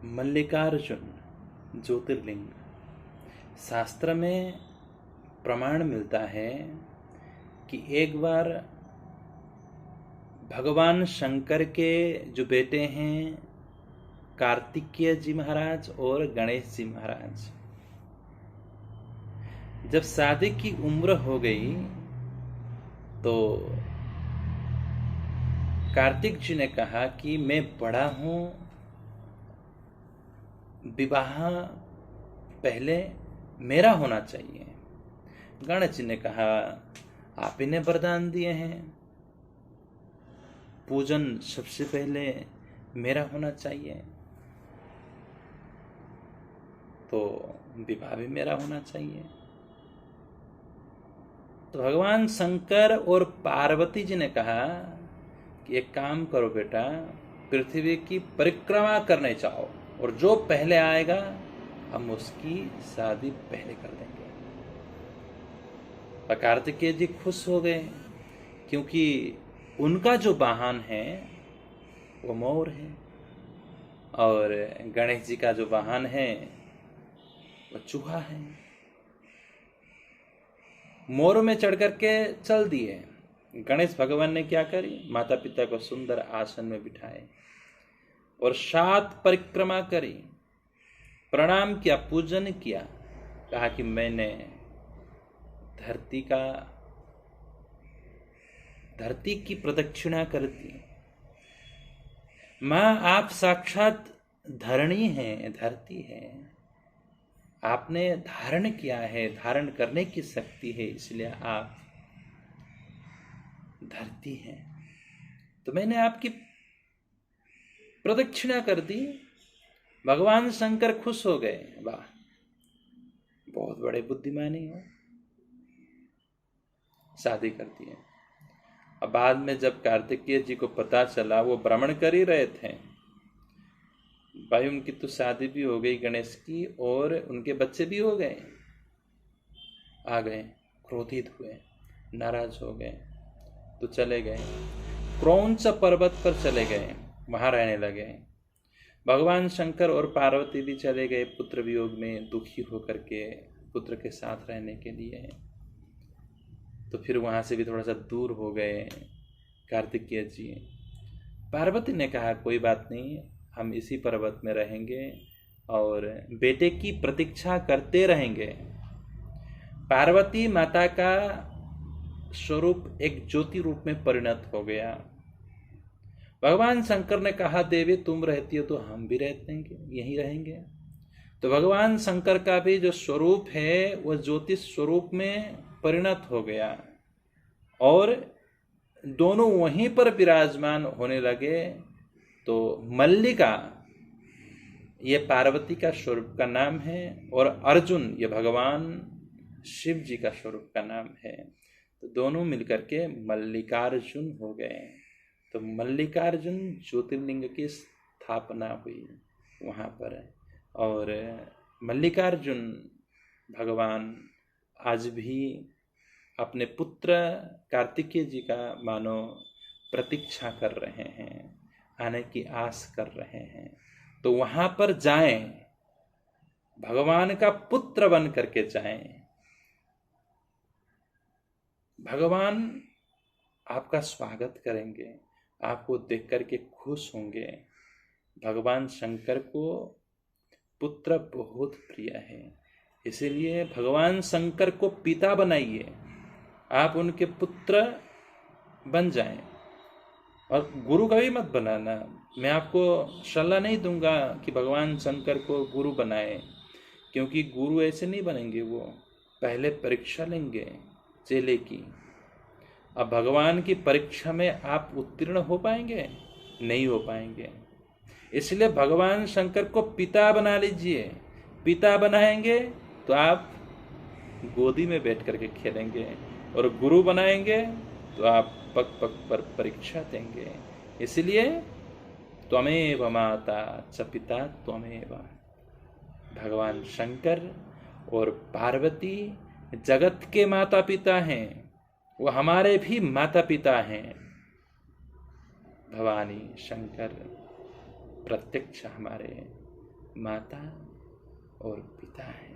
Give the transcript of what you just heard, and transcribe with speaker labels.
Speaker 1: मल्लिकार्जुन ज्योतिर्लिंग। शास्त्र में प्रमाण मिलता है कि एक बार भगवान शंकर के जो बेटे हैं कार्तिकेय जी महाराज और गणेश जी महाराज, जब शादी की उम्र हो गई तो कार्तिक जी ने कहा कि मैं बड़ा हूं, विवाह पहले मेरा होना चाहिए। गणेश जी ने कहा आप ही ने वरदान दिए हैं, पूजन सबसे पहले मेरा होना चाहिए, तो विवाह भी मेरा होना चाहिए। तो भगवान शंकर और पार्वती जी ने कहा कि एक काम करो बेटा, पृथ्वी की परिक्रमा करने जाओ और जो पहले आएगा हम उसकी शादी पहले कर देंगे। और कार्तिकेय जी खुश हो गए क्योंकि उनका जो वाहन है वो मोर है और गणेश जी का जो वाहन है वो चूहा है। मोर में चढ़ करके चल दिए। गणेश भगवान ने क्या करी, माता पिता को सुंदर आसन में बिठाए और 7 परिक्रमा करी, प्रणाम किया, पूजन किया, कहा कि मैंने धरती की प्रदक्षिणा कर दी। मां आप साक्षात धरणी हैं, धरती है, आपने धारण किया है, धारण करने की शक्ति है, इसलिए आप धरती हैं। तो मैंने आपकी प्रदक्षिणा कर दी। भगवान शंकर खुश हो गए, वाह बहुत बड़े बुद्धिमानी हो, शादी कर दी है। अब बाद में जब कार्तिकेय जी को पता चला, वो भ्रमण कर ही रहे थे, भाई उनकी तो शादी भी हो गई गणेश की और उनके बच्चे भी हो गए, आ गए, क्रोधित हुए, नाराज हो गए, तो चले गए, क्रौंच पर्वत पर चले गए, वहां रहने लगे। भगवान शंकर और पार्वती भी चले गए पुत्र वियोग में, दुखी होकर के पुत्र के साथ रहने के लिए। तो फिर वहां से भी थोड़ा सा दूर हो गए कार्तिकेय जी। पार्वती ने कहा कोई बात नहीं, हम इसी पर्वत में रहेंगे और बेटे की प्रतीक्षा करते रहेंगे। पार्वती माता का स्वरूप एक ज्योति रूप में परिणत हो गया। भगवान शंकर ने कहा देवी तुम रहती हो तो हम भी रहेंगे, यहीं रहेंगे। तो भगवान शंकर का भी जो स्वरूप है वह ज्योति स्वरूप में परिणत हो गया और दोनों वहीं पर विराजमान होने लगे। तो मल्लिका ये पार्वती का स्वरूप का नाम है और अर्जुन ये भगवान शिव जी का स्वरूप का नाम है। तो दोनों मिलकर के मल्लिकार्जुन हो गए। तो मल्लिकार्जुन ज्योतिर्लिंग की स्थापना हुई वहाँ पर। और मल्लिकार्जुन भगवान आज भी अपने पुत्र कार्तिकेय जी का मानो प्रतीक्षा कर रहे हैं, आने की आस कर रहे हैं। तो वहाँ पर जाएं, भगवान का पुत्र बन करके जाएं। भगवान आपका स्वागत करेंगे, आपको देख करके खुश होंगे। भगवान शंकर को पुत्र बहुत प्रिय है, इसीलिए भगवान शंकर को पिता बनाइए, आप उनके पुत्र बन जाएं। और गुरु का भी मत बनाना। मैं आपको सलाह नहीं दूंगा कि भगवान शंकर को गुरु बनाए, क्योंकि गुरु ऐसे नहीं बनेंगे, वो पहले परीक्षा लेंगे चेले की। अब भगवान की परीक्षा में आप उत्तीर्ण हो पाएंगे? नहीं हो पाएंगे। इसलिए भगवान शंकर को पिता बना लीजिए। पिता बनाएंगे तो आप गोदी में बैठ करके खेलेंगे, और गुरु बनाएंगे तो आप पग पग पर परीक्षा देंगे। इसलिए त्वमेव माता च पिता त्वमेव। भगवान शंकर और पार्वती जगत के माता पिता हैं, वो हमारे भी माता पिता हैं। भवानी शंकर प्रत्यक्ष हमारे माता और पिता हैं।